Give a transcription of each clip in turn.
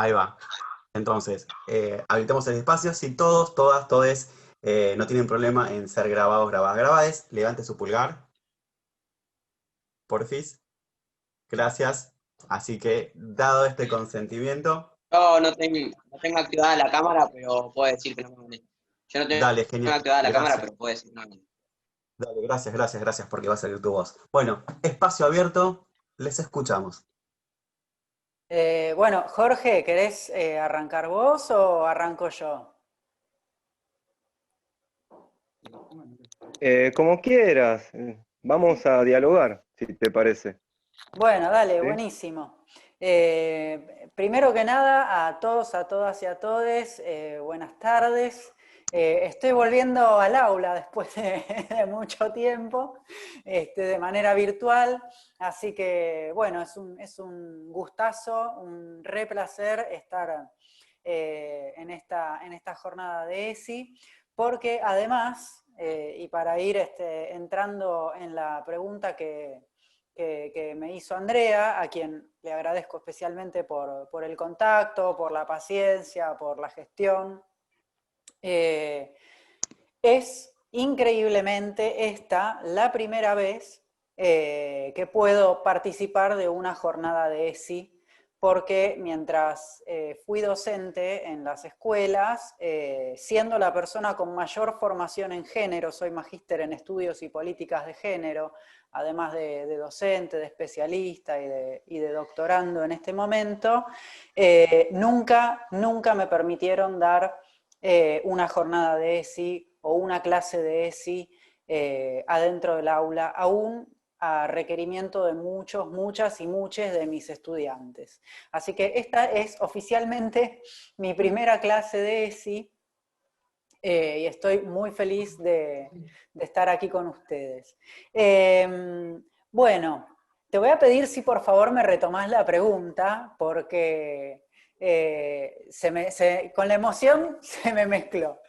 Ahí va. Entonces, habilitamos el espacio. Si todos, todas, todes no tienen problema en ser grabados, grabadas, grabades, levante su pulgar, porfis. Gracias. Así que, dado este consentimiento, No tengo activada la cámara, pero puedo decir que no me gané. Yo no tengo dale, genial. activada la cámara, Gracias. pero puedo decir que no me gané. Dale, gracias, gracias, gracias, porque va a salir tu voz. Bueno, espacio abierto, les escuchamos. Bueno, Jorge, ¿querés arrancar vos o arranco yo? Como quieras, vamos a dialogar, si te parece. Bueno, dale, ¿Sí? buenísimo. Primero que nada, a todos, a todas y a todes, buenas tardes. Estoy volviendo al aula después de mucho tiempo, de manera virtual, así que bueno, es un gustazo, un re placer estar en esta jornada de ESI, porque además, y para ir entrando en la pregunta que me hizo Andrea, a quien le agradezco especialmente por el contacto, por la paciencia, por la gestión. Es increíblemente esta la primera vez que puedo participar de una jornada de ESI, porque mientras fui docente en las escuelas, siendo la persona con mayor formación en género, soy magíster en estudios y políticas de género, además de docente, de especialista y de doctorando en este momento, nunca me permitieron dar una jornada de ESI o una clase de ESI adentro del aula, aún a requerimiento de muchas y muchos de mis estudiantes. Así que esta es oficialmente mi primera clase de ESI y estoy muy feliz de estar aquí con ustedes. Bueno, te voy a pedir si por favor me retomás la pregunta, porque con la emoción se me mezcló.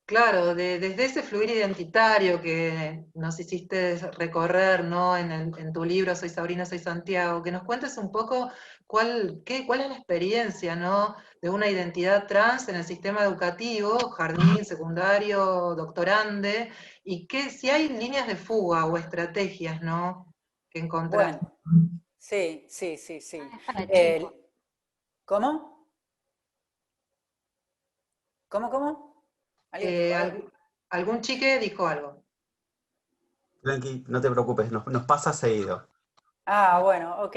Claro, desde ese fluir identitario que nos hiciste recorrer, ¿no? En tu libro Soy Sabrina, soy Santiago, que nos cuentes un poco cuál es la experiencia, ¿no? De una identidad trans en el sistema educativo, jardín, secundario, doctorande, y si hay líneas de fuga o estrategias, ¿no? Que encontraste. Bueno, sí. Para Eh, chicos. ¿Cómo? ¿Cómo? ¿Alguien dijo algo? Algún chique dijo algo. Tranqui, no te preocupes, nos pasa seguido. Ah, bueno, ok.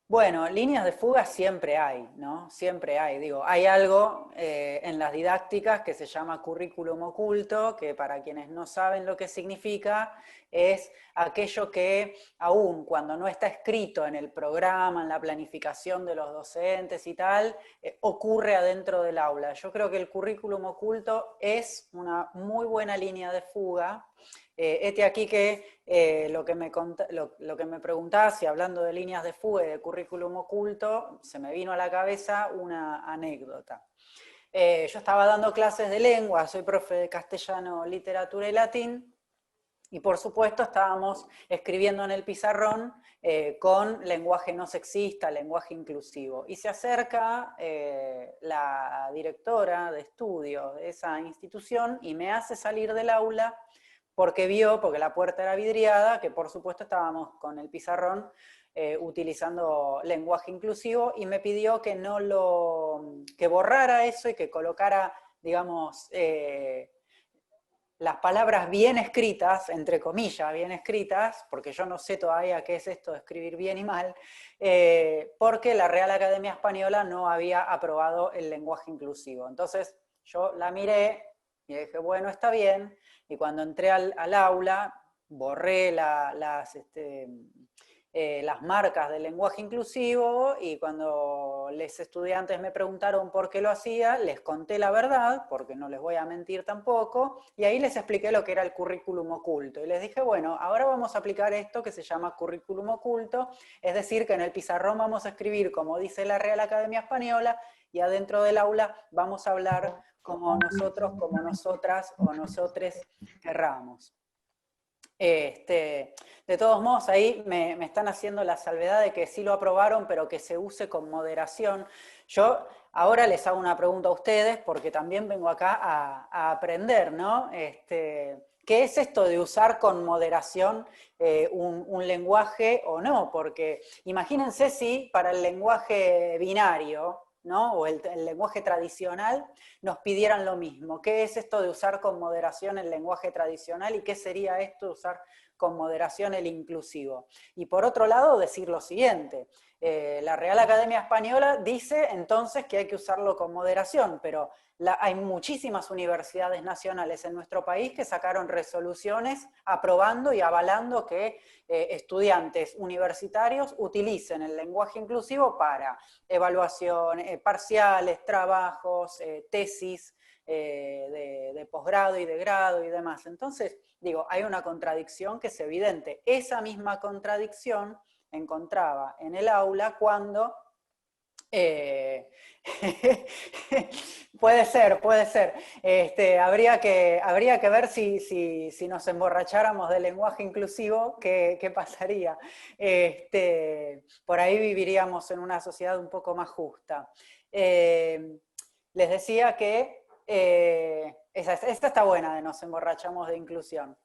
Bueno, líneas de fuga siempre hay, ¿no? Siempre hay. Digo, hay algo en las didácticas que se llama currículum oculto, que para quienes no saben lo que significa, es aquello que aún cuando no está escrito en el programa, en la planificación de los docentes y tal, ocurre adentro del aula. Yo creo que el currículum oculto es una muy buena línea de fuga. Este aquí que lo que me preguntabas, y hablando de líneas de fuga y de currículum oculto, se me vino a la cabeza una anécdota. Yo estaba dando clases de lengua, soy profe de castellano, literatura y latín, y por supuesto estábamos escribiendo en el pizarrón con lenguaje no sexista, lenguaje inclusivo. Y se acerca la directora de estudios de esa institución y me hace salir del aula porque porque la puerta era vidriada, que por supuesto estábamos con el pizarrón utilizando lenguaje inclusivo, y me pidió que que borrara eso y que colocara, digamos, las palabras bien escritas, entre comillas, bien escritas, porque yo no sé todavía qué es esto de escribir bien y mal, porque la Real Academia Española no había aprobado el lenguaje inclusivo. Entonces yo la miré y dije, bueno, está bien, y cuando entré al aula, borré las marcas del lenguaje inclusivo, y cuando los estudiantes me preguntaron por qué lo hacía, les conté la verdad, porque no les voy a mentir tampoco, y ahí les expliqué lo que era el currículum oculto. Y les dije, bueno, ahora vamos a aplicar esto que se llama currículum oculto, es decir, que en el pizarrón vamos a escribir como dice la Real Academia Española, y adentro del aula vamos a hablar como nosotros, como nosotras o nosotres querramos. De todos modos, ahí me están haciendo la salvedad de que sí lo aprobaron, pero que se use con moderación. Yo ahora les hago una pregunta a ustedes, porque también vengo acá a aprender, ¿no? ¿Qué es esto de usar con moderación un lenguaje o no? Porque imagínense si para el lenguaje binario, ¿no? O el lenguaje tradicional, nos pidieran lo mismo. ¿Qué es esto de usar con moderación el lenguaje tradicional y qué sería esto de usar con moderación el inclusivo? Y por otro lado, decir lo siguiente. La Real Academia Española dice entonces que hay que usarlo con moderación, pero hay muchísimas universidades nacionales en nuestro país que sacaron resoluciones aprobando y avalando que estudiantes universitarios utilicen el lenguaje inclusivo para evaluación, parciales, trabajos, tesis de posgrado y de grado y demás. Entonces, digo, hay una contradicción que es evidente. Esa misma contradicción encontraba en el aula cuando puede ser. Habría que ver si nos emborracháramos del lenguaje inclusivo, ¿qué pasaría? Por ahí viviríamos en una sociedad un poco más justa. Les decía que esta está buena de nos emborrachamos de inclusión.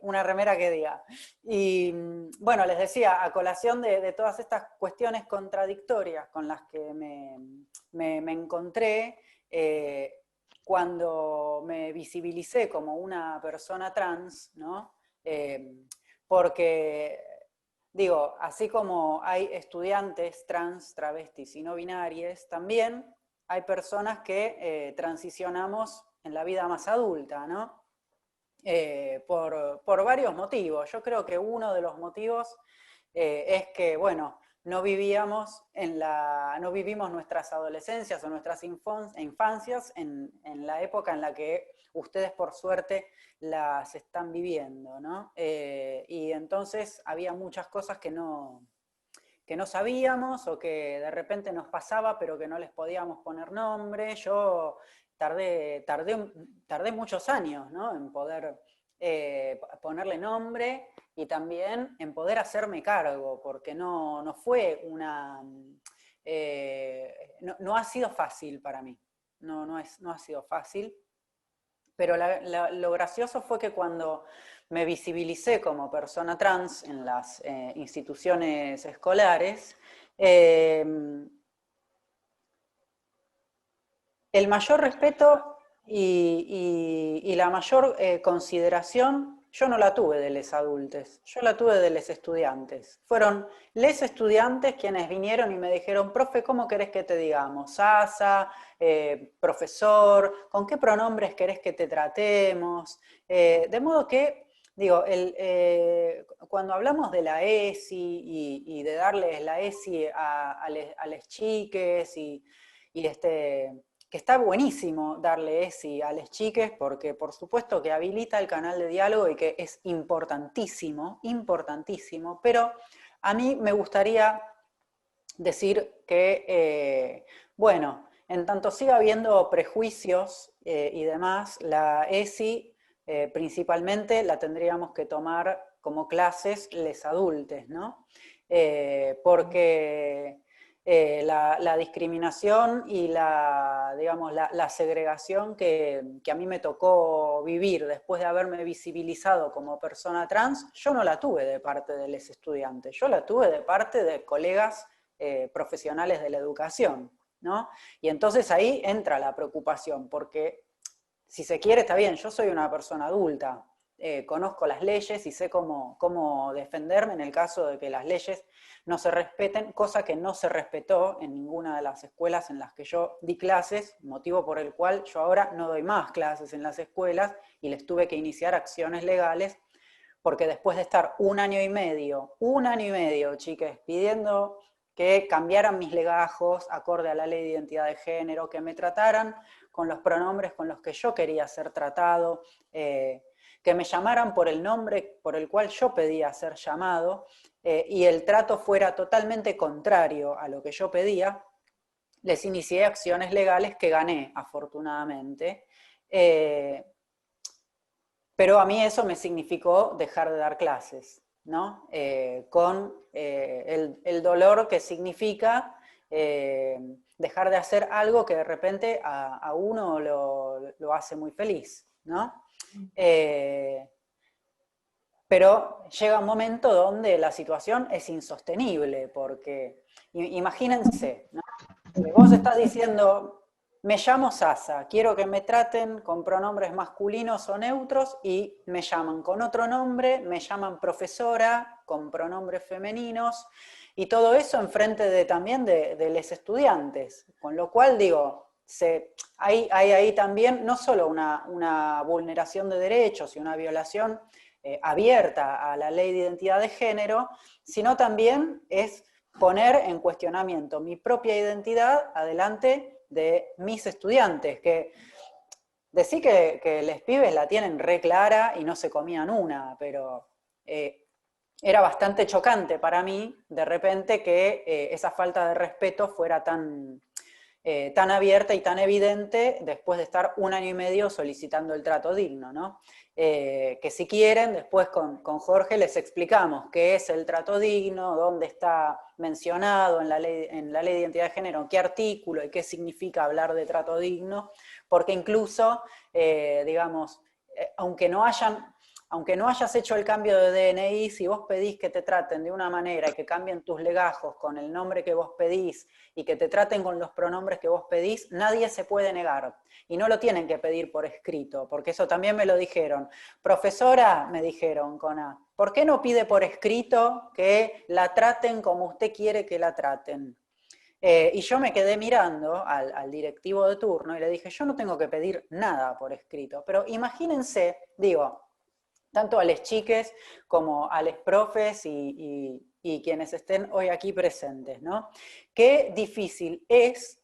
Una remera que diga. Y bueno, les decía, a colación de todas estas cuestiones contradictorias con las que me encontré cuando me visibilicé como una persona trans, ¿no? Porque, digo, así como hay estudiantes trans, travestis y no binarias, también hay personas que transicionamos en la vida más adulta, ¿no? Por varios motivos. Yo creo que uno de los motivos es que, bueno, no vivimos nuestras adolescencias o nuestras infancias en la época en la que ustedes, por suerte, las están viviendo, ¿no? Y entonces había muchas cosas que no sabíamos o que de repente nos pasaba, pero que no les podíamos poner nombre. Yo tardé muchos años, ¿no? En poder ponerle nombre y también en poder hacerme cargo, porque no fue una... no ha sido fácil para mí, no ha sido fácil, pero lo gracioso fue que cuando me visibilicé como persona trans en las instituciones escolares, el mayor respeto y la mayor consideración yo no la tuve de les adultos, yo la tuve de les estudiantes. Fueron les estudiantes quienes vinieron y me dijeron, profe, ¿cómo querés que te digamos? Sasa, profesor, ¿con qué pronombres querés que te tratemos? De modo que, digo, cuando hablamos de la ESI y de darles la ESI a les chiques y que está buenísimo darle ESI a las chiques porque por supuesto que habilita el canal de diálogo y que es importantísimo, importantísimo, pero a mí me gustaría decir que, bueno, en tanto siga habiendo prejuicios y demás, la ESI principalmente la tendríamos que tomar como clases les adultes, ¿no? Porque... la discriminación y digamos, la segregación que a mí me tocó vivir después de haberme visibilizado como persona trans, yo no la tuve de parte de los estudiantes, yo la tuve de parte de colegas profesionales de la educación, ¿no? Y entonces ahí entra la preocupación, porque si se quiere está bien, yo soy una persona adulta, conozco las leyes y sé cómo defenderme en el caso de que las leyes no se respeten, cosa que no se respetó en ninguna de las escuelas en las que yo di clases, motivo por el cual yo ahora no doy más clases en las escuelas y les tuve que iniciar acciones legales, porque después de estar un año y medio, chiques, pidiendo que cambiaran mis legajos acorde a la ley de identidad de género, que me trataran con los pronombres con los que yo quería ser tratado, que me llamaran por el nombre por el cual yo pedía ser llamado, y el trato fuera totalmente contrario a lo que yo pedía, les inicié acciones legales que gané, afortunadamente. Pero a mí eso me significó dejar de dar clases, ¿no? Con el dolor que significa dejar de hacer algo que de repente a uno lo hace muy feliz, ¿no? Pero llega un momento donde la situación es insostenible, porque imagínense, ¿no? Vos estás diciendo, me llamo Sasa, quiero que me traten con pronombres masculinos o neutros y me llaman con otro nombre, me llaman profesora con pronombres femeninos y todo eso enfrente también de los estudiantes. Con lo cual digo, hay ahí también no solo una vulneración de derechos y una violación abierta a la ley de identidad de género, sino también es poner en cuestionamiento mi propia identidad adelante de mis estudiantes, que decí que los pibes la tienen re clara y no se comían una, pero era bastante chocante para mí de repente que esa falta de respeto fuera tan abierta y tan evidente después de estar 1 año y medio solicitando el trato digno, ¿no? Que si quieren, después con Jorge les explicamos qué es el trato digno, dónde está mencionado en la ley de identidad de género, en qué artículo y qué significa hablar de trato digno, porque incluso, digamos, aunque no hayas hecho el cambio de DNI, si vos pedís que te traten de una manera y que cambien tus legajos con el nombre que vos pedís y que te traten con los pronombres que vos pedís, nadie se puede negar. Y no lo tienen que pedir por escrito, porque eso también me lo dijeron. Profesora, me dijeron con A, ¿por qué no pide por escrito que la traten como usted quiere que la traten? Y yo me quedé mirando al directivo de turno y le dije, yo no tengo que pedir nada por escrito, pero imagínense, digo, tanto a les chiques como a les profes y quienes estén hoy aquí presentes, ¿no? Qué difícil es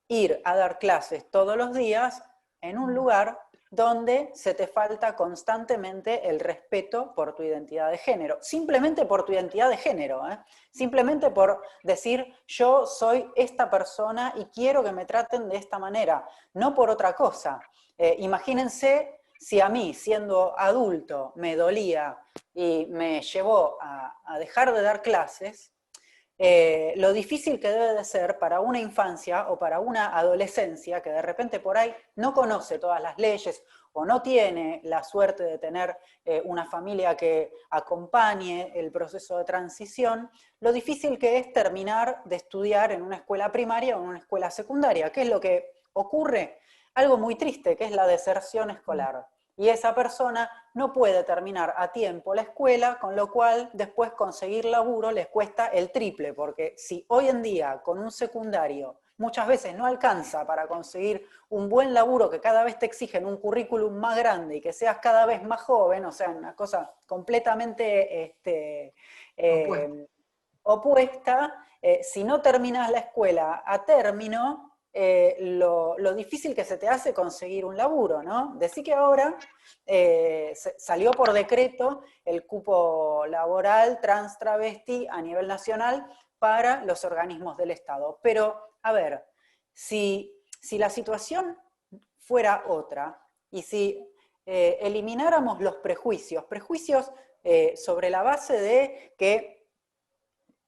ir a dar clases todos los días en un lugar donde se te falta constantemente el respeto por tu identidad de género, simplemente por tu identidad de género, simplemente por decir yo soy esta persona y quiero que me traten de esta manera, no por otra cosa. Imagínense si a mí, siendo adulto, me dolía y me llevó a dejar de dar clases, lo difícil que debe de ser para una infancia o para una adolescencia que de repente por ahí no conoce todas las leyes o no tiene la suerte de tener una familia que acompañe el proceso de transición, lo difícil que es terminar de estudiar en una escuela primaria o en una escuela secundaria. ¿Qué es lo que ocurre? Algo muy triste, que es la deserción escolar. Y esa persona no puede terminar a tiempo la escuela, con lo cual después conseguir laburo les cuesta el triple, porque si hoy en día con un secundario muchas veces no alcanza para conseguir un buen laburo que cada vez te exigen un currículum más grande y que seas cada vez más joven, o sea, una cosa completamente opuesta, si no terminas la escuela a término, lo difícil que se te hace conseguir un laburo, ¿no? Decí que ahora salió por decreto el cupo laboral trans travesti a nivel nacional para los organismos del Estado. Pero, a ver, si la situación fuera otra, y si elimináramos los prejuicios sobre la base de que,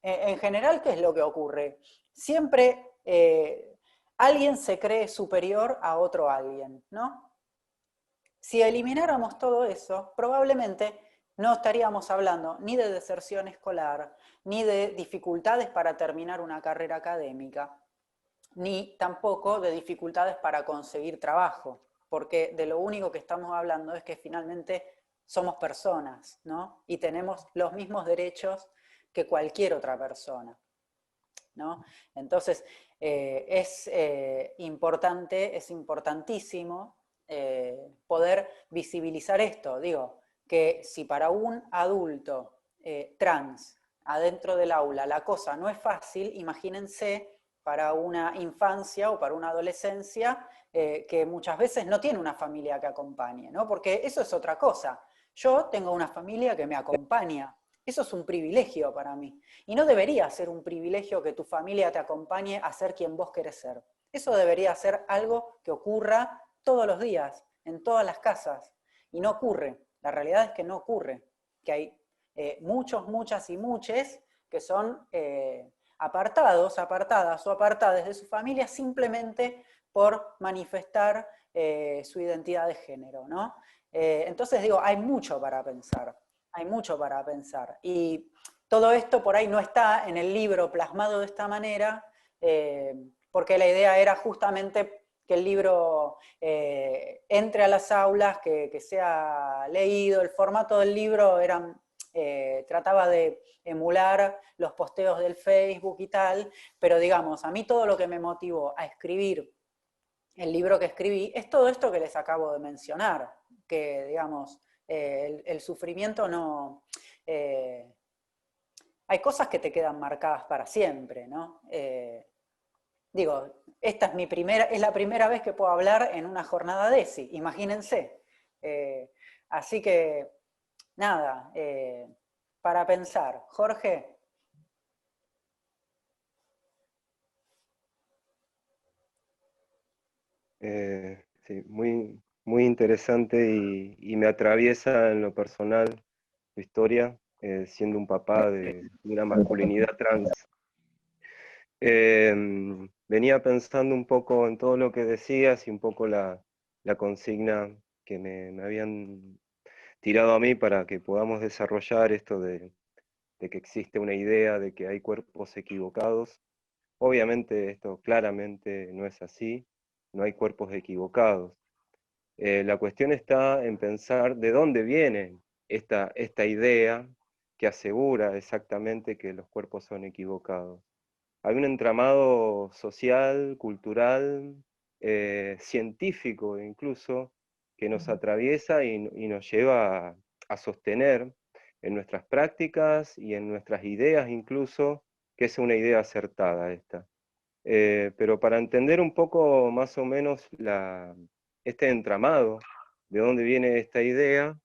en general, ¿qué es lo que ocurre? Siempre alguien se cree superior a otro alguien, ¿no? Si elimináramos todo eso, probablemente no estaríamos hablando ni de deserción escolar, ni de dificultades para terminar una carrera académica, ni tampoco de dificultades para conseguir trabajo, porque de lo único que estamos hablando es que finalmente somos personas, ¿no? Y tenemos los mismos derechos que cualquier otra persona, ¿no? Entonces, es importante, es importantísimo poder visibilizar esto. Digo, que si para un adulto trans adentro del aula la cosa no es fácil, imagínense para una infancia o para una adolescencia que muchas veces no tiene una familia que acompañe, ¿no? Porque eso es otra cosa. Yo tengo una familia que me acompaña. Eso es un privilegio para mí. Y no debería ser un privilegio que tu familia te acompañe a ser quien vos querés ser. Eso debería ser algo que ocurra todos los días, en todas las casas. Y no ocurre, la realidad es que no ocurre, que hay muchos, muchas y muches que son apartados, apartadas o apartadas de su familia simplemente por manifestar su identidad de género, ¿no? Entonces digo, hay mucho para pensar, hay mucho para pensar. Y todo esto por ahí no está en el libro plasmado de esta manera, porque la idea era justamente que el libro entre a las aulas, que sea leído. El formato del libro era, trataba de emular los posteos del Facebook y tal, pero digamos, a mí todo lo que me motivó a escribir el libro que escribí es todo esto que les acabo de mencionar, que digamos, el sufrimiento no... hay cosas que te quedan marcadas para siempre, ¿no? Digo, esta es la primera vez que puedo hablar en una jornada de ESI, imagínense. Así que, nada, para pensar. Jorge. Sí, muy, muy interesante y me atraviesa en lo personal tu historia, siendo un papá de una masculinidad trans. Venía pensando un poco en todo lo que decías y un poco la consigna que me habían tirado a mí para que podamos desarrollar esto de que existe una idea de que hay cuerpos equivocados. Obviamente esto claramente no es así, no hay cuerpos equivocados. La cuestión está en pensar de dónde viene esta idea que asegura exactamente que los cuerpos son equivocados. Hay un entramado social, cultural, científico incluso, que nos atraviesa y nos lleva a sostener en nuestras prácticas y en nuestras ideas incluso, que es una idea acertada esta. Pero para entender un poco más o menos este entramado, de dónde viene esta idea,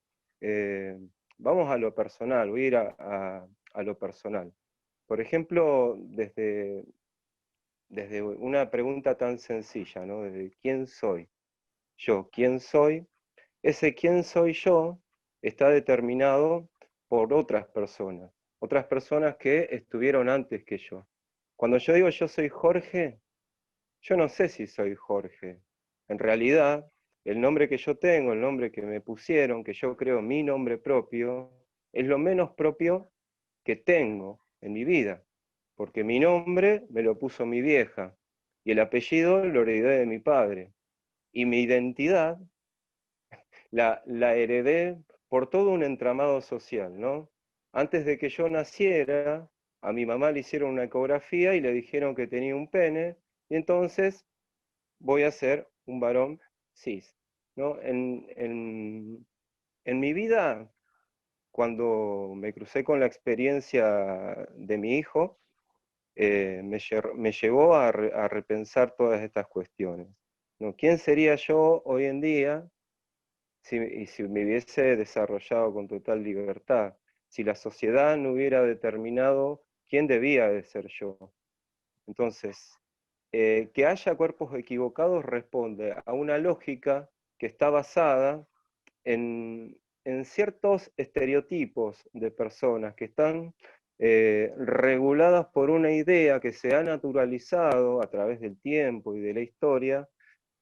vamos a lo personal, voy a ir a lo personal. Por ejemplo, desde una pregunta tan sencilla, ¿no? Desde ¿quién soy? Yo, ¿quién soy? Ese quién soy yo está determinado por otras personas que estuvieron antes que yo. Cuando yo digo yo soy Jorge, yo no sé si soy Jorge. En realidad, el nombre que yo tengo, el nombre que me pusieron, que yo creo mi nombre propio, es lo menos propio que tengo en mi vida, porque mi nombre me lo puso mi vieja y el apellido lo heredé de mi padre. Y mi identidad la heredé por todo un entramado social, ¿no? Antes de que yo naciera, a mi mamá le hicieron una ecografía y le dijeron que tenía un pene, y entonces voy a ser un varón cis, ¿no? En mi vida, cuando me crucé con la experiencia de mi hijo, me llevó a repensar todas estas cuestiones, ¿no? ¿Quién sería yo hoy en día si me hubiese desarrollado con total libertad? Si la sociedad no hubiera determinado quién debía de ser yo. Entonces, que haya cuerpos equivocados responde a una lógica que está basada en ciertos estereotipos de personas que están reguladas por una idea que se ha naturalizado a través del tiempo y de la historia,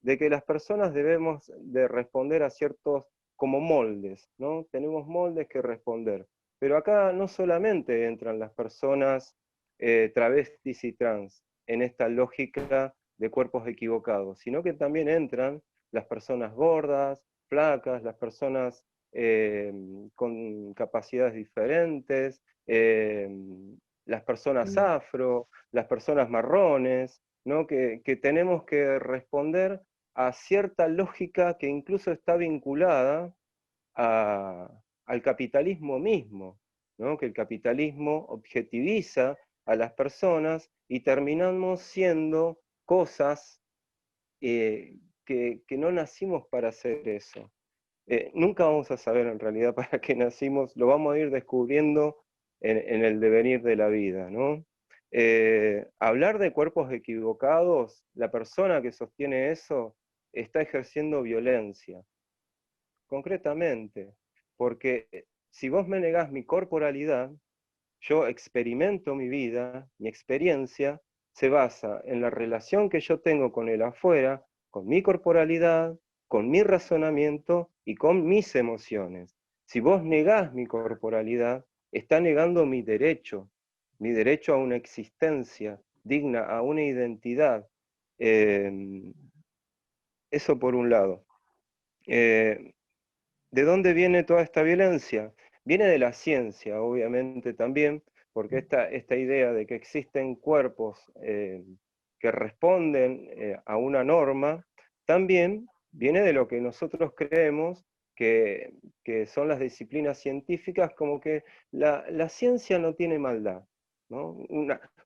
de que las personas debemos de responder a ciertos como moldes, ¿no? Tenemos moldes que responder. Pero acá no solamente entran las personas travestis y trans en esta lógica de cuerpos equivocados, sino que también entran las personas gordas, flacas, las personas con capacidades diferentes, las personas afro, las personas marrones, ¿no? Que tenemos que responder a cierta lógica que incluso está vinculada al capitalismo mismo, ¿no? Que el capitalismo objetiviza a las personas y terminamos siendo cosas que no nacimos para hacer eso. Nunca vamos a saber en realidad para qué nacimos, lo vamos a ir descubriendo en el devenir de la vida, ¿no? Hablar de cuerpos equivocados, la persona que sostiene eso está ejerciendo violencia concretamente, porque si vos me negás mi corporalidad, yo experimento mi vida, mi experiencia se basa en la relación que yo tengo con el afuera, con mi corporalidad, con mi razonamiento y con mis emociones. Si vos negás mi corporalidad, está negando mi derecho a una existencia digna, a una identidad. Eso por un lado. ¿De dónde viene toda esta violencia? Viene de la ciencia, obviamente también, porque esta idea de que existen cuerpos que responden a una norma, también viene de lo que nosotros creemos que son las disciplinas científicas, como que la ciencia no tiene maldad, ¿no?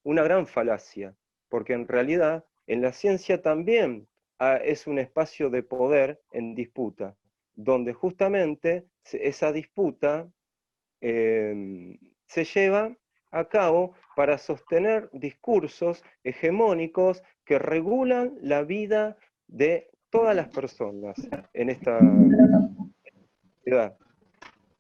Una gran falacia, porque en realidad en la ciencia también es un espacio de poder en disputa, donde justamente esa disputa se lleva a cabo para sostener discursos hegemónicos que regulan la vida de todas las personas en esta sociedad.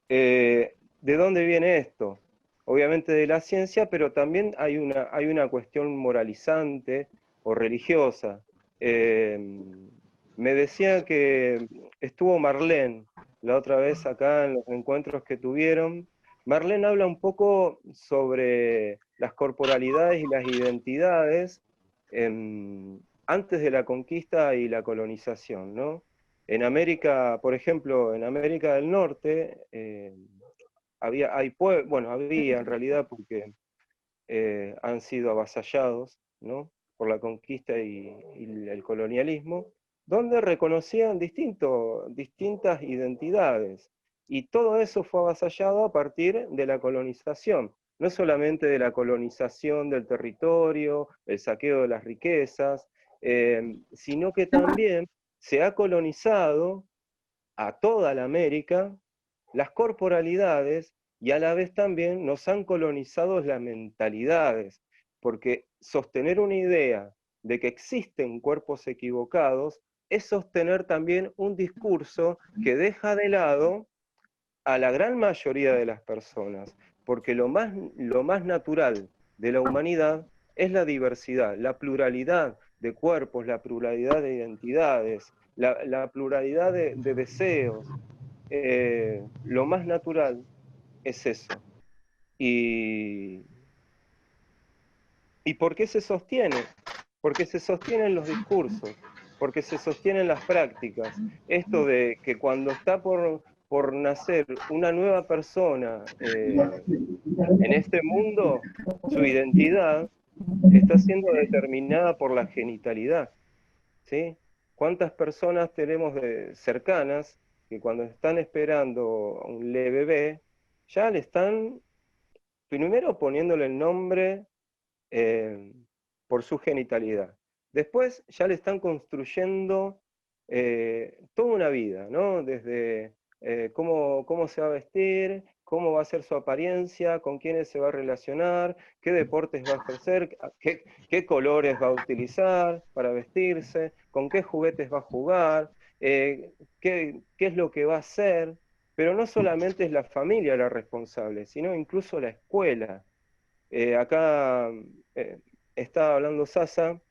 ¿De dónde viene esto? Obviamente de la ciencia, pero también hay una cuestión moralizante o religiosa. Me decía que estuvo Marlene la otra vez acá en los encuentros que tuvieron. Marlene habla un poco sobre las corporalidades y las identidades antes de la conquista y la colonización, ¿no? En América, por ejemplo, en América del Norte, había en realidad porque han sido avasallados, ¿no?, por la conquista y el colonialismo, donde reconocían distintas identidades. Y todo eso fue avasallado a partir de la colonización. No solamente de la colonización del territorio, el saqueo de las riquezas, sino que también se ha colonizado a toda la América las corporalidades y a la vez también nos han colonizado las mentalidades, porque sostener una idea de que existen cuerpos equivocados es sostener también un discurso que deja de lado a la gran mayoría de las personas, porque lo más natural de la humanidad es la diversidad, la pluralidad de cuerpos, la pluralidad de identidades, la pluralidad de deseos. Lo más natural es eso. ¿Y por qué se sostiene? Porque se sostienen los discursos, porque se sostienen las prácticas. Esto de que cuando está por nacer una nueva persona en este mundo, su identidad está siendo determinada por la genitalidad, ¿sí? ¿Cuántas personas tenemos cercanas que cuando están esperando a un bebé, ya le están primero poniéndole el nombre por su genitalidad? Después ya le están construyendo toda una vida, ¿no? Desde cómo se va a vestir, cómo va a ser su apariencia, con quiénes se va a relacionar, qué deportes va a ejercer, qué colores va a utilizar para vestirse, con qué juguetes va a jugar, qué es lo que va a hacer. Pero no solamente es la familia la responsable, sino incluso la escuela. Acá estaba hablando Sasa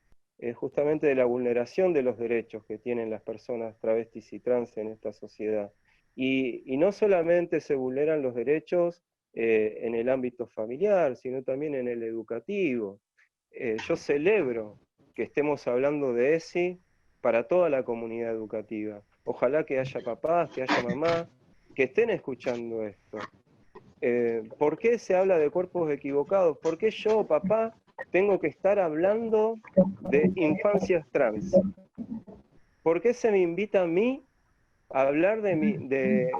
justamente de la vulneración de los derechos que tienen las personas travestis y trans en esta sociedad. Y no solamente se vulneran los derechos en el ámbito familiar, sino también en el educativo. Yo celebro que estemos hablando de ESI para toda la comunidad educativa. Ojalá que haya papás, que haya mamás, que estén escuchando esto. ¿Por qué se habla de cuerpos equivocados? ¿Por qué yo, papá, tengo que estar hablando de infancias trans? ¿Por qué se me invita a mí a hablar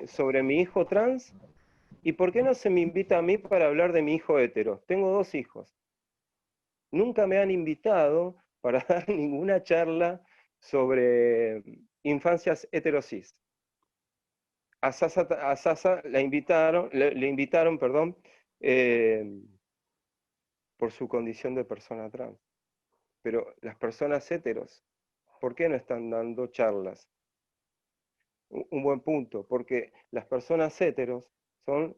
sobre mi hijo trans? ¿Y por qué no se me invita a mí para hablar de mi hijo hetero? Tengo 2 hijos. Nunca me han invitado para dar ninguna charla sobre infancias heterosis. A Sasa le invitaron, perdón, por su condición de persona trans. Pero las personas heteros, ¿por qué no están dando charlas? un buen punto, porque las personas heteros son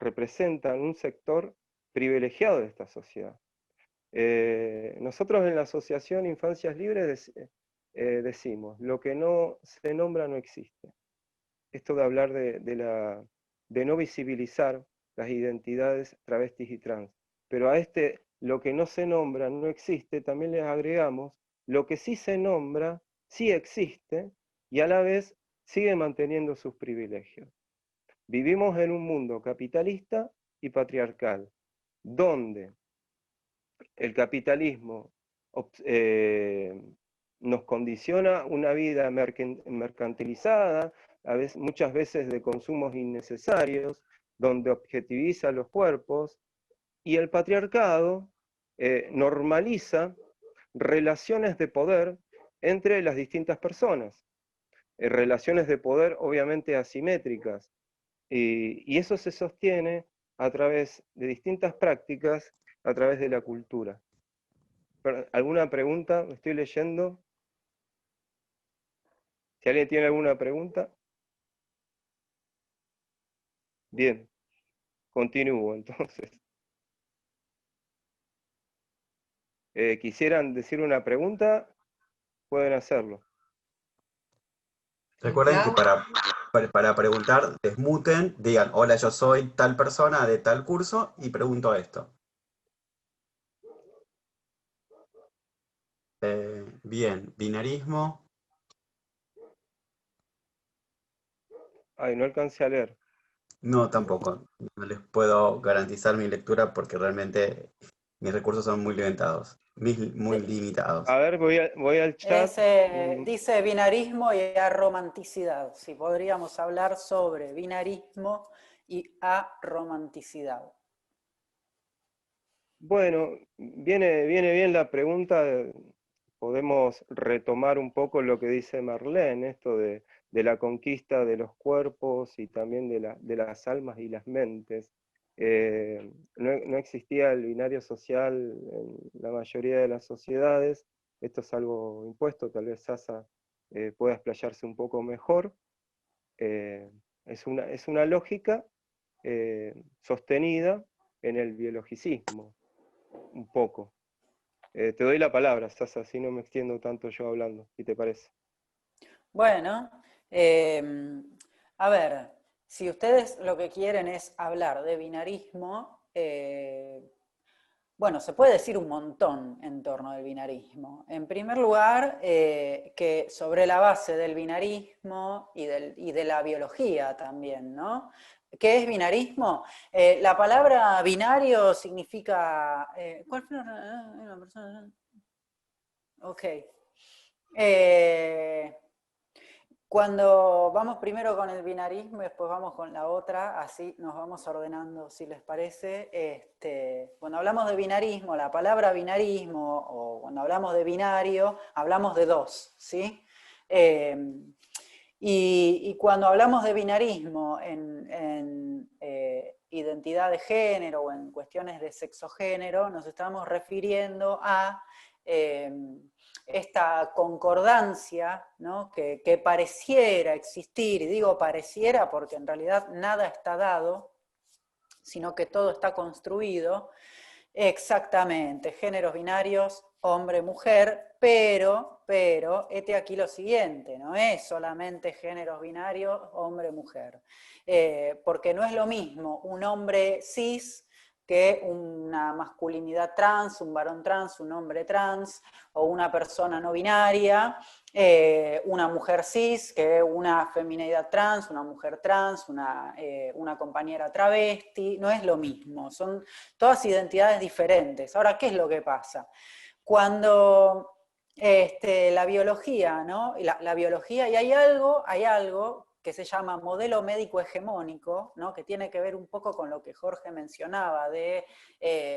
representan un sector privilegiado de esta sociedad. Nosotros en la Asociación Infancias Libres decimos, lo que no se nombra no existe. Esto de hablar de no visibilizar las identidades travestis y trans. Pero a lo que no se nombra no existe, también les agregamos, lo que sí se nombra, sí existe, y a la vez sigue manteniendo sus privilegios. Vivimos en un mundo capitalista y patriarcal, donde el capitalismo nos condiciona una vida mercantilizada, muchas veces de consumos innecesarios, donde objetiviza los cuerpos, y el patriarcado normaliza relaciones de poder entre las distintas personas, relaciones de poder obviamente asimétricas, y eso se sostiene a través de distintas prácticas, a través de la cultura. ¿Alguna pregunta? Estoy leyendo. Si alguien tiene alguna pregunta. Bien, continúo entonces. ¿Quisieran decir una pregunta? Pueden hacerlo. Recuerden que para preguntar, desmuten, digan, hola, yo soy tal persona de tal curso y pregunto esto. Bien, binarismo. Ay, no alcancé a leer. No, tampoco. No les puedo garantizar mi lectura porque realmente mis recursos son muy limitados. Muy limitados. A ver, voy al chat. Dice binarismo y aromanticidad. Si podríamos hablar sobre binarismo y aromanticidad. Bueno, viene bien la pregunta. Podemos retomar un poco lo que dice Marlene, esto de la conquista de los cuerpos y también de las almas y las mentes. No existía el binario social en la mayoría de las sociedades. Esto es algo impuesto, tal vez Sasa pueda explayarse un poco mejor. Es una lógica sostenida en el biologicismo, un poco. Te doy la palabra, Sasa, así no me extiendo tanto yo hablando, si te parece. Bueno, a ver, si ustedes lo que quieren es hablar de binarismo, bueno, se puede decir un montón en torno del binarismo. En primer lugar, que sobre la base del binarismo y de la biología también, ¿no? ¿Qué es binarismo? La palabra binario significa... ¿cuál fue la persona? Ok. Cuando vamos primero con el binarismo y después vamos con la otra, así nos vamos ordenando, si les parece. Cuando hablamos de binarismo, la palabra binarismo, o cuando hablamos de binario, hablamos de dos, ¿sí? Y cuando hablamos de binarismo en identidad de género o en cuestiones de sexogénero, nos estamos refiriendo a esta concordancia, ¿no? que pareciera existir, y digo pareciera porque en realidad nada está dado, sino que todo está construido, exactamente, géneros binarios, hombre-mujer, pero, hete aquí lo siguiente, no es solamente géneros binarios, hombre-mujer, porque no es lo mismo un hombre cis que una masculinidad trans, un varón trans, un hombre trans, o una persona no binaria, una mujer cis, que una feminidad trans, una mujer trans, una compañera travesti, no es lo mismo, son todas identidades diferentes. Ahora, ¿qué es lo que pasa? Cuando la biología, ¿no? La biología, y hay algo que se llama modelo médico hegemónico, ¿no? Que tiene que ver un poco con lo que Jorge mencionaba de,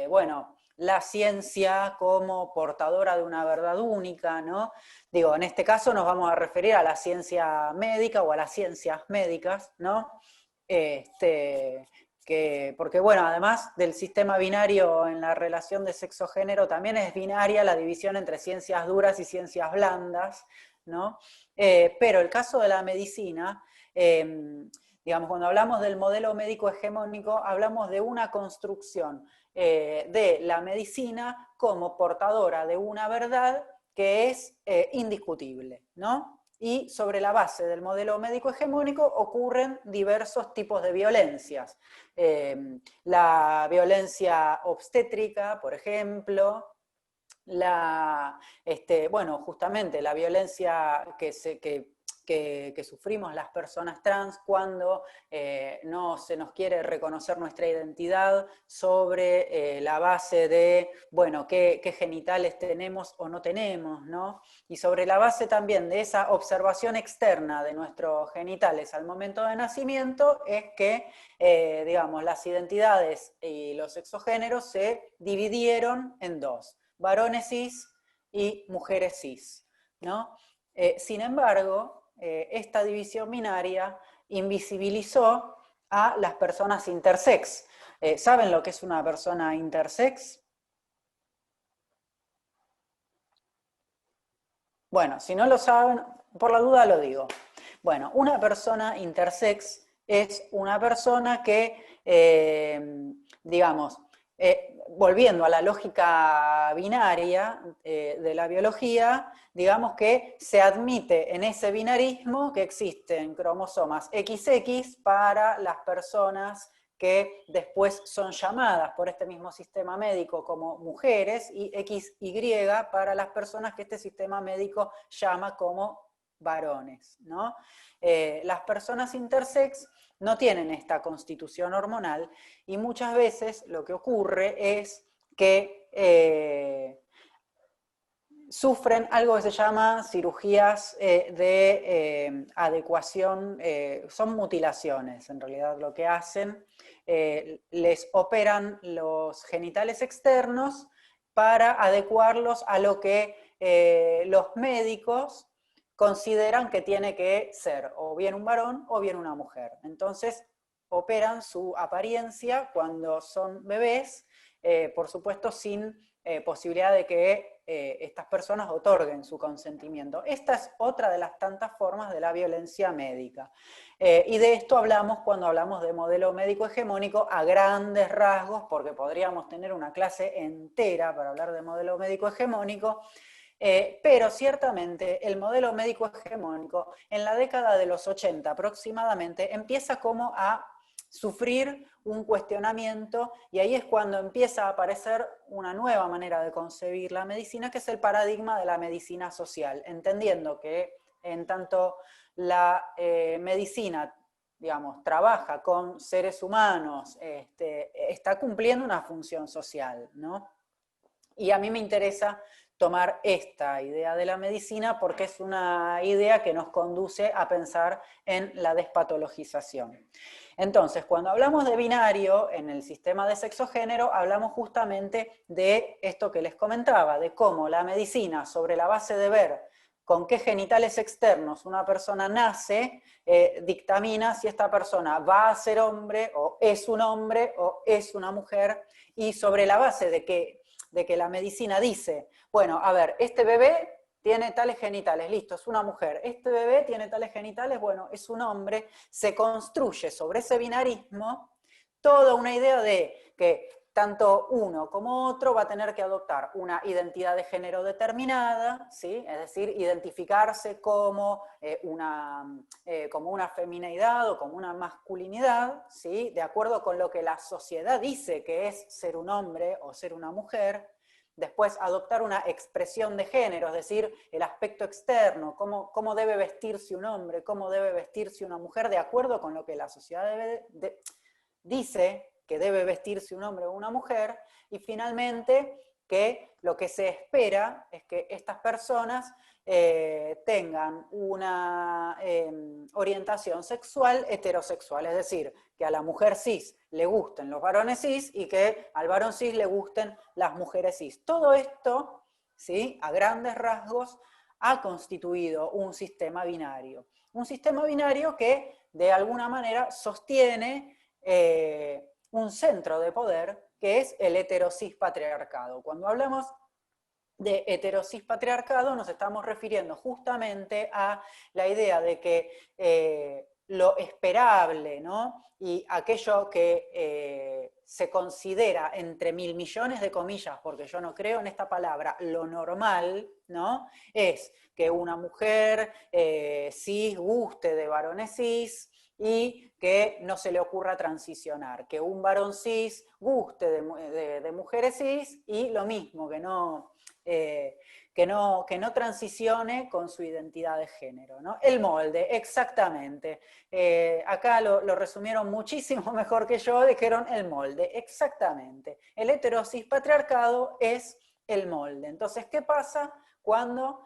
bueno, la ciencia como portadora de una verdad única, ¿no? Digo, en este caso nos vamos a referir a la ciencia médica o a las ciencias médicas, ¿no? Porque bueno, además del sistema binario en la relación de sexo-género, también es binaria la división entre ciencias duras y ciencias blandas, ¿no? Pero el caso de la medicina, digamos, cuando hablamos del modelo médico hegemónico, hablamos de una construcción de la medicina como portadora de una verdad que es indiscutible, ¿no? Y sobre la base del modelo médico hegemónico ocurren diversos tipos de violencias. La violencia obstétrica, por ejemplo, bueno, justamente la violencia que sufrimos las personas trans cuando no se nos quiere reconocer nuestra identidad sobre la base de, bueno, qué genitales tenemos o no tenemos, ¿no? Y sobre la base también de esa observación externa de nuestros genitales al momento de nacimiento es que, digamos, las identidades y los sexogéneros se dividieron en dos: varones cis y mujeres cis, ¿no? Sin embargo, esta división binaria invisibilizó a las personas intersex. ¿Saben lo que es una persona intersex? Bueno, si no lo saben, por la duda lo digo. Bueno, una persona intersex es una persona que, digamos, volviendo a la lógica binaria de la biología, digamos que se admite en ese binarismo que existen cromosomas XX para las personas que después son llamadas por este mismo sistema médico como mujeres, y XY para las personas que este sistema médico llama como varones, ¿no? Las personas intersex no tienen esta constitución hormonal y muchas veces lo que ocurre es que sufren algo que se llama cirugías de adecuación, son mutilaciones en realidad lo que hacen, les operan los genitales externos para adecuarlos a lo que los médicos consideran que tiene que ser o bien un varón o bien una mujer. Entonces operan su apariencia cuando son bebés, por supuesto sin posibilidad de que estas personas otorguen su consentimiento. Esta es otra de las tantas formas de la violencia médica. Y de esto hablamos cuando hablamos de modelo médico hegemónico a grandes rasgos, porque podríamos tener una clase entera para hablar de modelo médico hegemónico, pero ciertamente el modelo médico hegemónico en la década de los 80 aproximadamente empieza como a sufrir un cuestionamiento, y ahí es cuando empieza a aparecer una nueva manera de concebir la medicina, que es el paradigma de la medicina social, entendiendo que en tanto la medicina, digamos, trabaja con seres humanos, está cumpliendo una función social, ¿no? Y a mí me interesa tomar esta idea de la medicina porque es una idea que nos conduce a pensar en la despatologización. Entonces, cuando hablamos de binario en el sistema de sexo-género, hablamos justamente de esto que les comentaba, de cómo la medicina, sobre la base de ver con qué genitales externos una persona nace, dictamina si esta persona va a ser hombre o es una mujer, y sobre la base de que la medicina dice, bueno, a ver, este bebé tiene tales genitales, listo, es una mujer. Este bebé tiene tales genitales, bueno, es un hombre. Se construye sobre ese binarismo toda una idea de que tanto uno como otro va a tener que adoptar una identidad de género determinada, ¿sí? Es decir, identificarse como una femineidad o como una masculinidad, ¿sí? De acuerdo con lo que la sociedad dice que es ser un hombre o ser una mujer. Después adoptar una expresión de género, es decir, el aspecto externo, cómo debe vestirse un hombre, cómo debe vestirse una mujer, de acuerdo con lo que la sociedad dice que debe vestirse un hombre o una mujer, y finalmente que lo que se espera es que estas personas tengan una orientación sexual heterosexual, es decir, que a la mujer cis le gusten los varones cis y que al varón cis le gusten las mujeres cis. Todo esto, ¿sí?, a grandes rasgos, ha constituido un sistema binario. Un sistema binario que, de alguna manera, sostiene un centro de poder que es el heterosis patriarcado. Cuando hablamos de heterosis patriarcado nos estamos refiriendo justamente a la idea de que lo esperable, ¿no? Y aquello que se considera entre mil millones de comillas, porque yo no creo en esta palabra, lo normal, ¿no? Es que una mujer cis guste de varones cis y que no se le ocurra transicionar, que un varón cis guste de mujeres cis y lo mismo, que no transicione con su identidad de género, ¿no? El molde, exactamente. Acá lo resumieron muchísimo mejor que yo, dijeron el molde, exactamente. El heterosis patriarcado es el molde. Entonces, ¿qué pasa cuando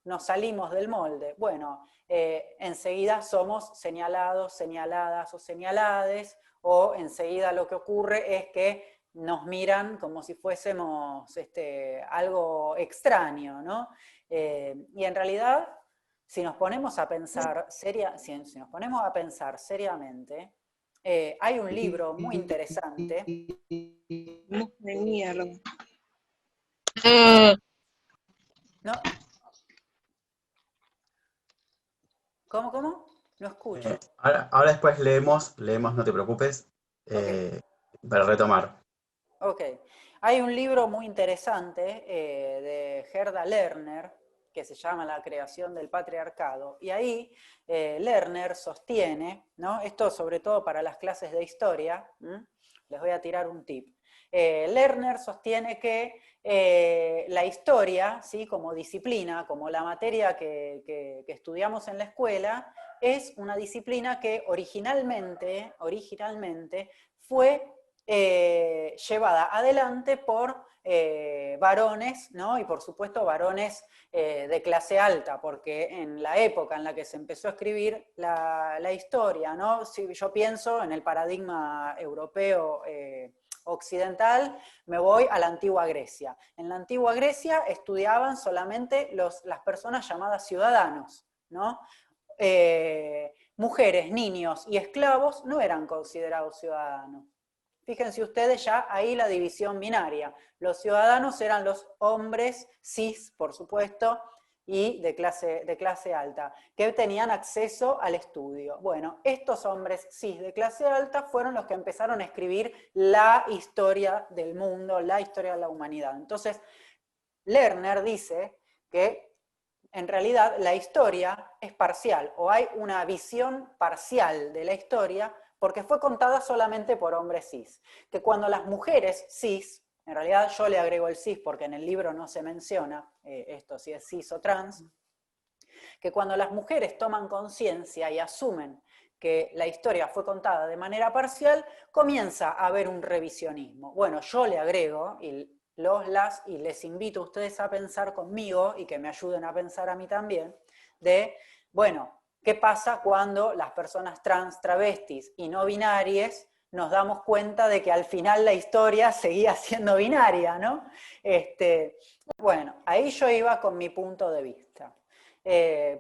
nos salimos del molde? Bueno, enseguida somos señalados, señaladas o señalades, o enseguida lo que ocurre es que nos miran como si fuésemos algo extraño, ¿no? Y en realidad, si nos ponemos a pensar, si nos ponemos a pensar seriamente, hay un libro muy interesante. De mierda. ¿No? ¿Cómo? No escucho. Ahora después leemos, no te preocupes, para retomar. Ok. Hay un libro muy interesante de Gerda Lerner que se llama La creación del patriarcado, y ahí Lerner sostiene, ¿no? Esto sobre todo para las clases de historia, les voy a tirar un tip. Lerner sostiene que la historia, ¿sí? Como disciplina, como la materia que estudiamos en la escuela, es una disciplina que originalmente fue llevada adelante por varones, ¿no? Y por supuesto varones de clase alta, porque en la época en la que se empezó a escribir la historia, ¿no? Si yo pienso en el paradigma europeo occidental, me voy a la antigua Grecia. En la antigua Grecia estudiaban solamente las personas llamadas ciudadanos, ¿no? Mujeres, niños y esclavos no eran considerados ciudadanos. Fíjense ustedes ya ahí la división binaria. Los ciudadanos eran los hombres cis, por supuesto, y de clase alta, que tenían acceso al estudio. Bueno, estos hombres cis de clase alta fueron los que empezaron a escribir la historia del mundo, la historia de la humanidad. Entonces, Lerner dice que en realidad la historia es parcial, o hay una visión parcial de la historia, porque fue contada solamente por hombres cis. Que cuando las mujeres cis, en realidad yo le agrego el cis porque en el libro no se menciona esto, si es cis o trans, que cuando las mujeres toman conciencia y asumen que la historia fue contada de manera parcial, comienza a haber un revisionismo. Bueno, yo le agrego, y les invito a ustedes a pensar conmigo, y que me ayuden a pensar a mí también, de, bueno, ¿qué pasa cuando las personas trans, travestis y no binarias nos damos cuenta de que al final la historia seguía siendo binaria, ¿no? Bueno, ahí yo iba con mi punto de vista.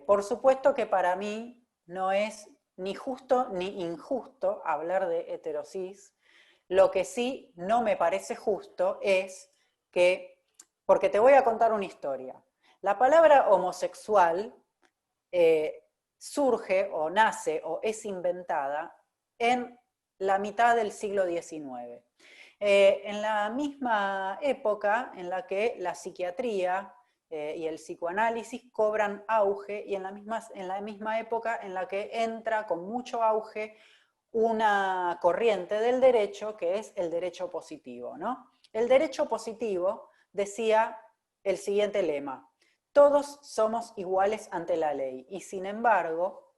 Por supuesto que para mí no es ni justo ni injusto hablar de heterosis. Lo que sí no me parece justo es que, porque te voy a contar una historia. La palabra homosexual surge o nace o es inventada en la mitad del siglo XIX. En la misma época en la que la psiquiatría y el psicoanálisis cobran auge, y en la misma época en la que entra con mucho auge una corriente del derecho que es el derecho positivo, ¿no? El derecho positivo decía el siguiente lema: todos somos iguales ante la ley, y sin embargo,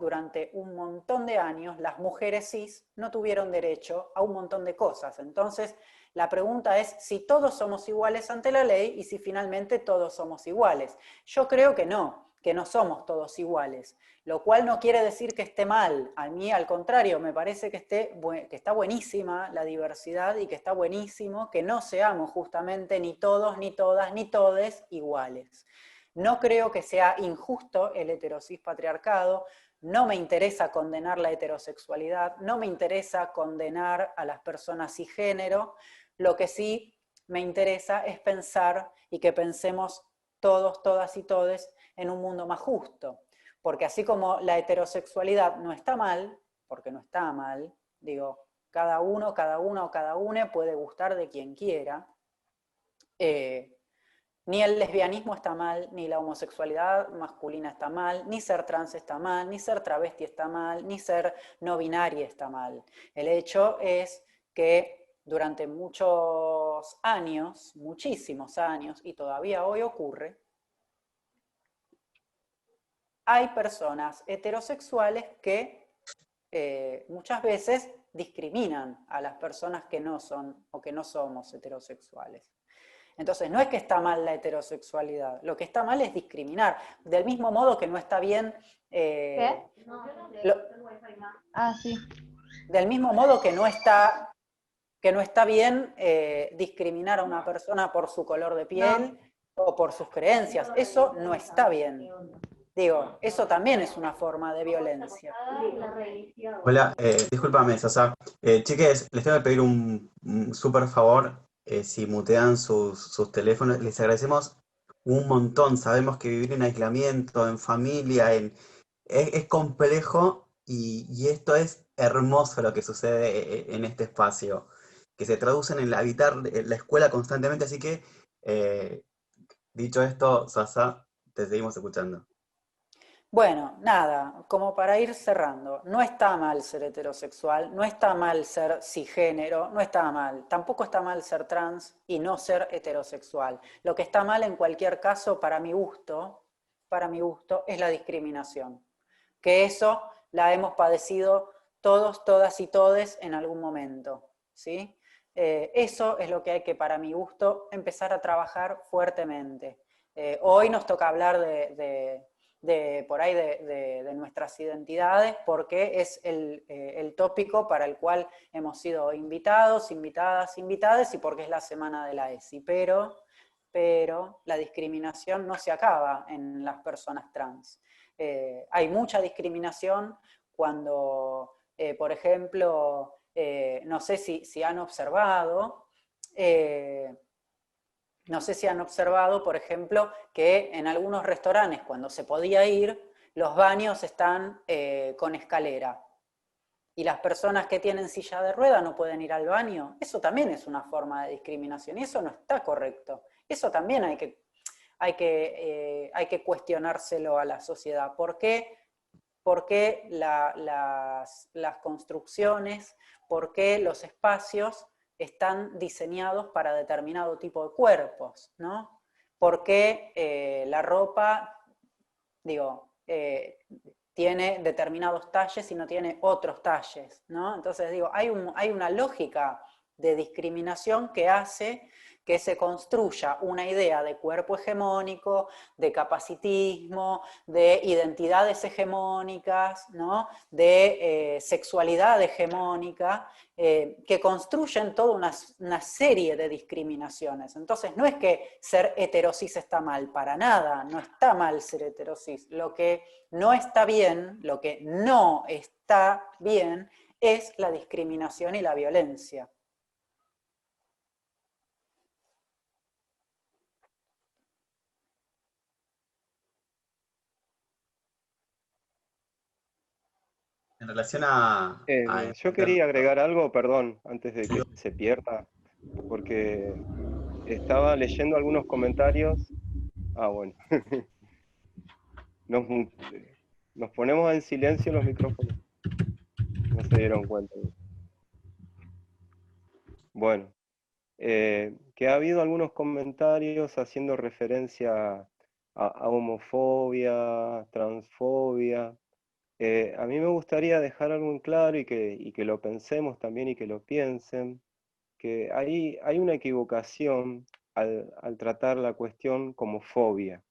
durante un montón de años las mujeres cis no tuvieron derecho a un montón de cosas. Entonces, la pregunta es si todos somos iguales ante la ley y si finalmente todos somos iguales. Yo creo que no somos todos iguales, lo cual no quiere decir que esté mal. A mí, al contrario, me parece que está buenísima la diversidad y que está buenísimo que no seamos justamente ni todos, ni todas, ni todes iguales. No creo que sea injusto el heterosis patriarcado, no me interesa condenar la heterosexualidad, no me interesa condenar a las personas cisgénero. Lo que sí me interesa es pensar y que pensemos todos, todas y todes en un mundo más justo. Porque así como la heterosexualidad no está mal, porque no está mal, digo, cada uno, cada una o cada una puede gustar de quien quiera, ni el lesbianismo está mal, ni la homosexualidad masculina está mal, ni ser trans está mal, ni ser travesti está mal, ni ser no binaria está mal. El hecho es que durante muchos años, muchísimos años, y todavía hoy ocurre, hay personas heterosexuales que muchas veces discriminan a las personas que no son o que no somos heterosexuales. Entonces, no es que está mal la heterosexualidad, lo que está mal es discriminar. Del mismo modo que no está bien... ¿Qué? Sí. Del mismo modo que no está bien discriminar a una persona por su color de piel o por sus creencias. Eso no está bien. Digo, eso también es una forma de violencia. Hola, discúlpame, Sasa. Chiques, les tengo que pedir un súper favor. Si mutean sus teléfonos, les agradecemos un montón. Sabemos que vivir en aislamiento, en familia, es complejo y esto es hermoso lo que sucede en este espacio, que se traduce en el habitar la escuela constantemente. Así que, dicho esto, Sasa, te seguimos escuchando. Bueno, nada, como para ir cerrando, no está mal ser heterosexual, no está mal ser cisgénero, no está mal, tampoco está mal ser trans y no ser heterosexual. Lo que está mal en cualquier caso, para mi gusto, es la discriminación. Que eso la hemos padecido todos, todas y todes en algún momento, ¿sí? Eso es lo que hay que, para mi gusto, empezar a trabajar fuertemente. Hoy nos toca hablar por ahí de nuestras identidades, porque es el tópico para el cual hemos sido invitados, invitadas, invitades, y porque es la semana de la ESI. Pero la discriminación no se acaba en las personas trans. Hay mucha discriminación cuando, por ejemplo, no sé si han observado, por ejemplo, que en algunos restaurantes, cuando se podía ir, los baños están con escalera. Y las personas que tienen silla de rueda no pueden ir al baño. Eso también es una forma de discriminación y eso no está correcto. Eso también hay que cuestionárselo a la sociedad. ¿Por qué las construcciones, por qué los espacios están diseñados para determinado tipo de cuerpos, ¿no? ¿Por qué la ropa, tiene determinados talles y no tiene otros talles, ¿no? Entonces hay una lógica de discriminación que hace que se construya una idea de cuerpo hegemónico, de capacitismo, de identidades hegemónicas, ¿no? De sexualidad hegemónica, que construyen toda una serie de discriminaciones. Entonces no es que ser heterosis está mal, para nada, no está mal ser heterosis. Lo que no está bien es la discriminación y la violencia. En relación a Yo quería agregar algo, perdón, antes de que se pierda, porque estaba leyendo algunos comentarios. Bueno. Nos ponemos en silencio los micrófonos. No se dieron cuenta. Bueno, que ha habido algunos comentarios haciendo referencia a homofobia, transfobia. A mí me gustaría dejar algo en claro y que lo pensemos también y que lo piensen, que hay una equivocación al tratar la cuestión como fobia,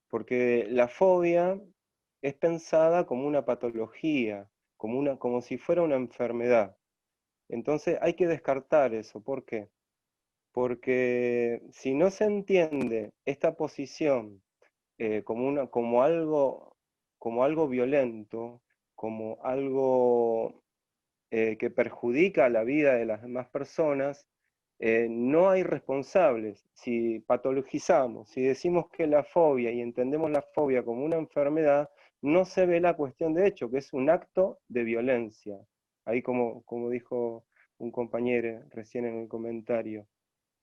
porque la fobia es pensada como una patología, como si fuera una enfermedad. Entonces hay que descartar eso. ¿Por qué? Porque si no se entiende esta posición como algo violento, como algo que perjudica la vida de las demás personas, no hay responsables. Si patologizamos, si decimos que la fobia y entendemos la fobia como una enfermedad, no se ve la cuestión de hecho, que es un acto de violencia. Ahí como dijo un compañero recién en el comentario.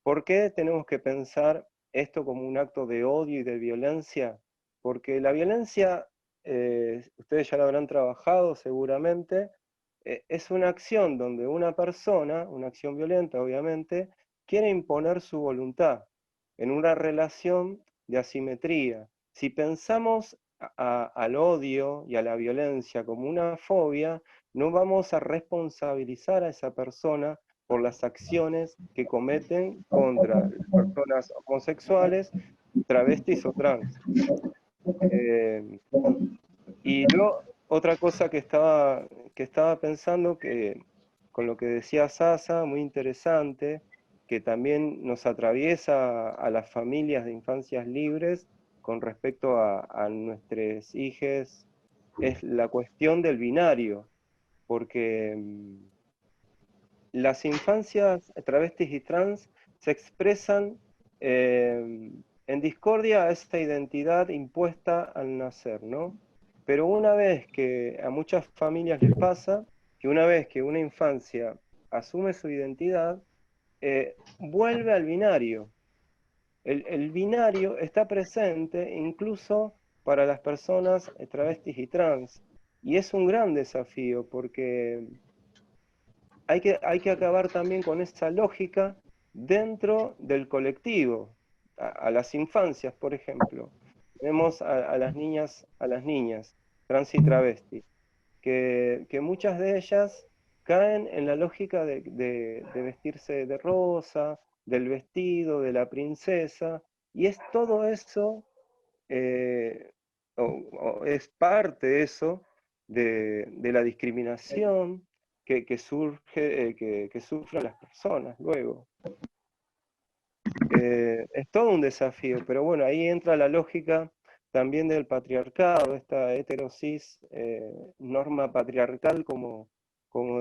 ¿Por qué tenemos que pensar esto como un acto de odio y de violencia? Porque la violencia, ustedes ya lo habrán trabajado seguramente, es una acción donde una persona, una acción violenta obviamente, quiere imponer su voluntad en una relación de asimetría. Si pensamos al odio y a la violencia como una fobia, no vamos a responsabilizar a esa persona por las acciones que cometen contra personas homosexuales, travestis o trans. Y yo, otra cosa que estaba pensando, que con lo que decía Sasa, muy interesante, que también nos atraviesa a las familias de infancias libres con respecto a nuestros hijos, es la cuestión del binario, porque las infancias travestis y trans se expresan en discordia a esta identidad impuesta al nacer, ¿no? Pero una vez que a muchas familias les pasa, que una vez que una infancia asume su identidad, vuelve al binario. El binario está presente incluso para las personas travestis y trans. Y es un gran desafío porque hay que acabar también con esa lógica dentro del colectivo. A las infancias, por ejemplo. Vemos a las niñas, trans y travesti, que muchas de ellas caen en la lógica de vestirse de rosa, del vestido, de la princesa, y es todo eso, o es parte eso de la discriminación que surge, que sufren las personas luego. Es todo un desafío, pero bueno, ahí entra la lógica también del patriarcado, esta heterosis, norma patriarcal, como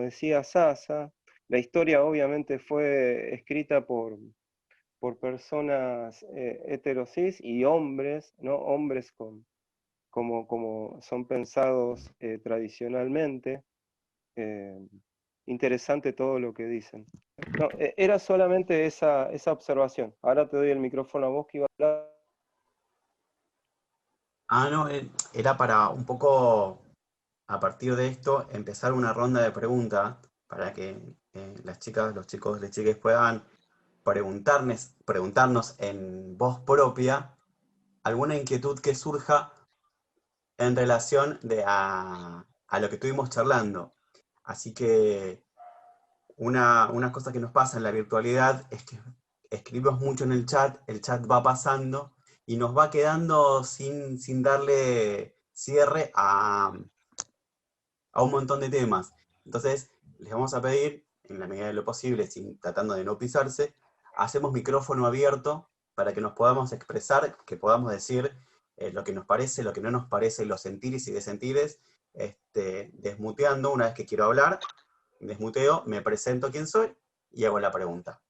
decía Sasa. La historia obviamente fue escrita por personas heterosis y hombres, ¿no? Hombres como son pensados tradicionalmente. Interesante todo lo que dicen. No, era solamente esa observación. Ahora te doy el micrófono a vos que iba a hablar. No, era para un poco, a partir de esto, empezar una ronda de preguntas para que las chicas, los chicos, las chicas puedan preguntarnos en voz propia alguna inquietud que surja en relación a lo que estuvimos charlando. Así que una cosa que nos pasa en la virtualidad es que escribimos mucho en el chat va pasando y nos va quedando sin darle cierre a un montón de temas. Entonces, les vamos a pedir, en la medida de lo posible, tratando de no pisarse, hacemos micrófono abierto para que nos podamos expresar, que podamos decir lo que nos parece, lo que no nos parece, los sentires y desentires, desmuteando una vez que quiero hablar, desmuteo, me presento quién soy y hago la pregunta.